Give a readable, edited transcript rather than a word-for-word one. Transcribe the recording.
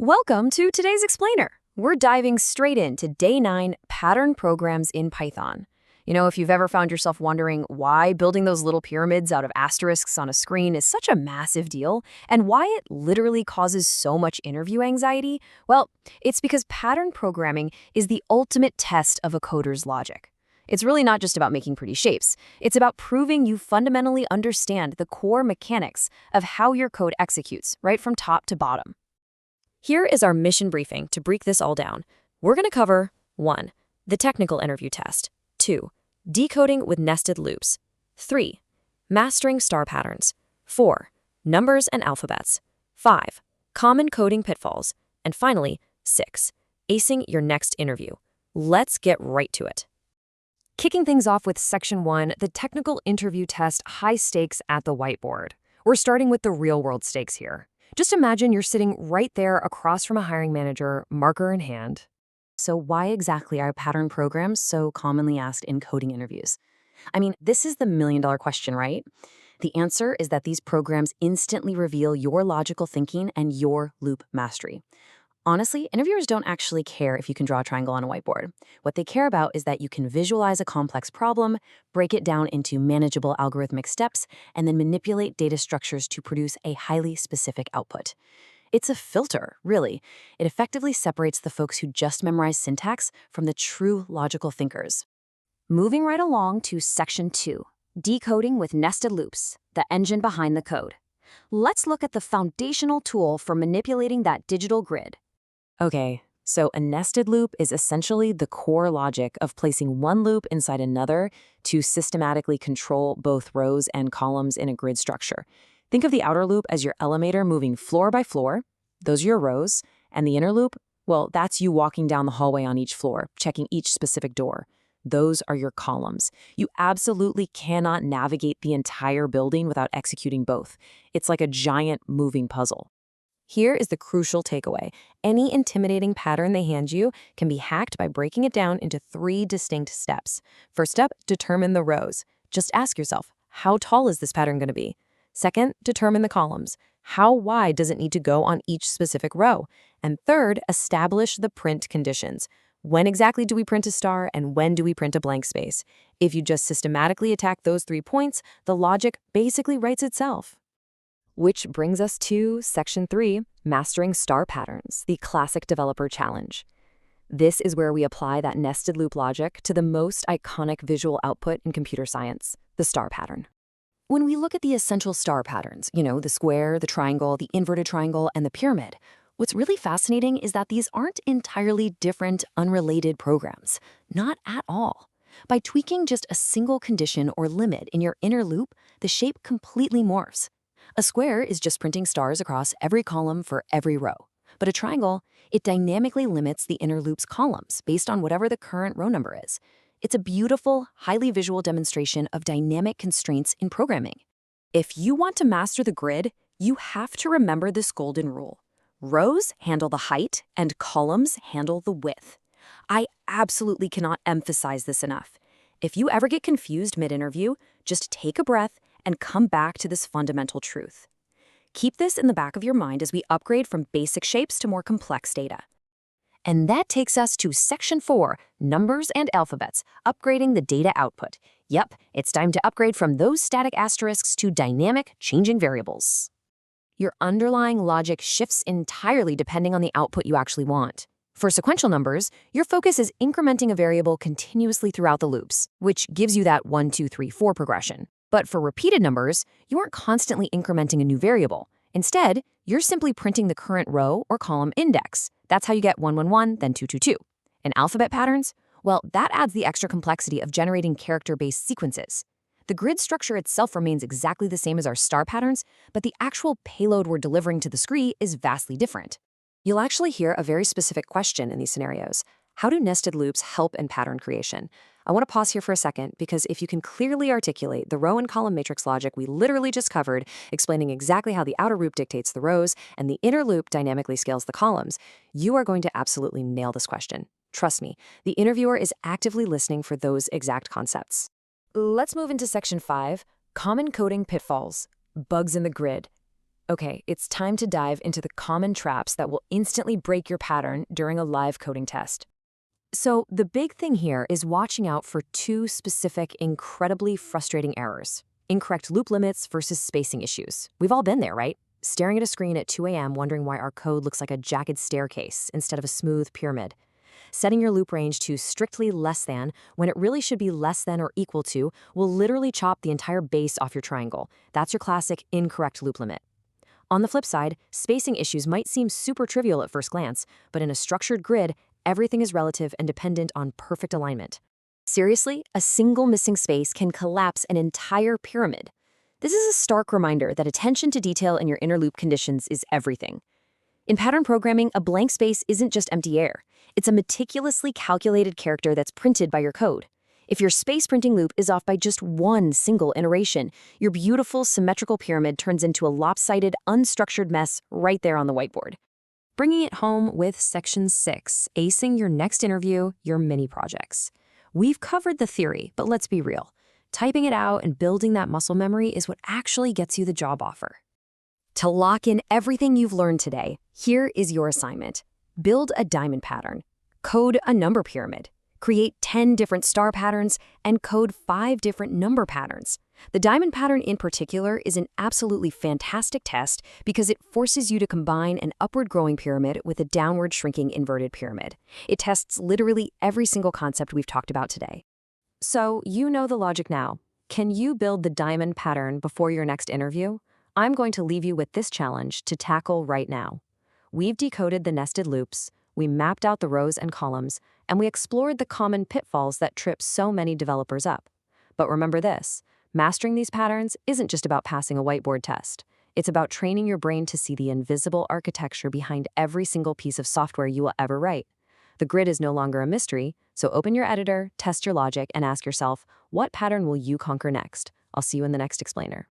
Welcome to today's explainer. We're diving straight into Day 9 pattern programs in Python. If you've ever found yourself wondering why building those little pyramids out of asterisks on a screen is such a massive deal and why it literally causes so much interview anxiety, well, it's because pattern programming is the ultimate test of a coder's logic. It's really not just about making pretty shapes. It's about proving you fundamentally understand the core mechanics of how your code executes, right from top to bottom. Here is our mission briefing to break this all down. We're going to cover 1. The technical interview test. 2. Decoding with nested loops. 3. Mastering star patterns. 4. Numbers and alphabets. 5. Common coding pitfalls. And finally, 6. Acing your next interview. Let's get right to it. Kicking things off with Section 1, the technical interview test, high stakes at the whiteboard. We're starting with the real-world stakes here. Just imagine you're sitting right there across from a hiring manager, marker in hand. So why exactly are pattern programs so commonly asked in coding interviews? This is the million-dollar question, right? The answer is that these programs instantly reveal your logical thinking and your loop mastery. Honestly, interviewers don't actually care if you can draw a triangle on a whiteboard. What they care about is that you can visualize a complex problem, break it down into manageable algorithmic steps, and then manipulate data structures to produce a highly specific output. It's a filter, really. It effectively separates the folks who just memorize syntax from the true logical thinkers. Moving right along to Section 2, decoding with nested loops, the engine behind the code. Let's look at the foundational tool for manipulating that digital grid. Okay, so a nested loop is essentially the core logic of placing one loop inside another to systematically control both rows and columns in a grid structure. Think of the outer loop as your elevator moving floor by floor. Those are your rows. And the inner loop, well, that's you walking down the hallway on each floor, checking each specific door. Those are your columns. You absolutely cannot navigate the entire building without executing both. It's like a giant moving puzzle. Here is the crucial takeaway. Any intimidating pattern they hand you can be hacked by breaking it down into 3 distinct steps. First up, determine the rows. Just ask yourself, how tall is this pattern going to be? Second, determine the columns. How wide does it need to go on each specific row? And third, establish the print conditions. When exactly do we print a star and when do we print a blank space? If you just systematically attack those 3 points, the logic basically writes itself. Which brings us to Section 3, Mastering Star Patterns, the classic developer challenge. This is where we apply that nested loop logic to the most iconic visual output in computer science, the star pattern. When we look at the essential star patterns, the square, the triangle, the inverted triangle, and the pyramid, what's really fascinating is that these aren't entirely different, unrelated programs. Not at all. By tweaking just a single condition or limit in your inner loop, the shape completely morphs. A square is just printing stars across every column for every row. But a triangle, it dynamically limits the inner loop's columns based on whatever the current row number is. It's a beautiful, highly visual demonstration of dynamic constraints in programming. If you want to master the grid, you have to remember this golden rule. Rows handle the height and columns handle the width. I absolutely cannot emphasize this enough. If you ever get confused mid-interview, just take a breath and come back to this fundamental truth. Keep this in the back of your mind as we upgrade from basic shapes to more complex data. And that takes us to Section 4, Numbers and Alphabets, upgrading the data output. Yep, it's time to upgrade from those static asterisks to dynamic, changing variables. Your underlying logic shifts entirely depending on the output you actually want. For sequential numbers, your focus is incrementing a variable continuously throughout the loops, which gives you that 1, 2, 3, 4 progression. But for repeated numbers, you aren't constantly incrementing a new variable. Instead, you're simply printing the current row or column index. That's how you get 1, 1, 1, then 2, 2, 2. In alphabet patterns, well, that adds the extra complexity of generating character-based sequences. The grid structure itself remains exactly the same as our star patterns, but the actual payload we're delivering to the screen is vastly different. You'll actually hear a very specific question in these scenarios. How do nested loops help in pattern creation? I want to pause here for a second because if you can clearly articulate the row and column matrix logic we literally just covered, explaining exactly how the outer loop dictates the rows and the inner loop dynamically scales the columns, you are going to absolutely nail this question. Trust me, the interviewer is actively listening for those exact concepts. Let's move into Section 5, Common Coding Pitfalls, Bugs in the Grid. Okay, it's time to dive into the common traps that will instantly break your pattern during a live coding test. So, the big thing here is watching out for two specific, incredibly frustrating errors: incorrect loop limits versus spacing issues. We've all been there, right? Staring at a screen at 2 a.m., wondering why our code looks like a jagged staircase instead of a smooth pyramid. Setting your loop range to strictly less than, when it really should be less than or equal to, will literally chop the entire base off your triangle. That's your classic incorrect loop limit. On the flip side, spacing issues might seem super trivial at first glance, but in a structured grid, everything is relative and dependent on perfect alignment. Seriously, a single missing space can collapse an entire pyramid. This is a stark reminder that attention to detail in your inner loop conditions is everything. In pattern programming, a blank space isn't just empty air. It's a meticulously calculated character that's printed by your code. If your space printing loop is off by just one single iteration, your beautiful symmetrical pyramid turns into a lopsided, unstructured mess right there on the whiteboard. Bringing it home with Section 6, acing your next interview, your mini projects. We've covered the theory, but let's be real. Typing it out and building that muscle memory is what actually gets you the job offer. To lock in everything you've learned today, here is your assignment. Build a diamond pattern, code a number pyramid, create 10 different star patterns, and code 5 different number patterns. The diamond pattern in particular is an absolutely fantastic test because it forces you to combine an upward growing pyramid with a downward shrinking inverted pyramid. It tests literally every single concept we've talked about today. So you know the logic now. Can you build the diamond pattern before your next interview? I'm going to leave you with this challenge to tackle right now. We've decoded the nested loops, we mapped out the rows and columns, and we explored the common pitfalls that trip so many developers up. But remember this, mastering these patterns isn't just about passing a whiteboard test. It's about training your brain to see the invisible architecture behind every single piece of software you will ever write. The grid is no longer a mystery, so open your editor, test your logic, and ask yourself, what pattern will you conquer next? I'll see you in the next explainer.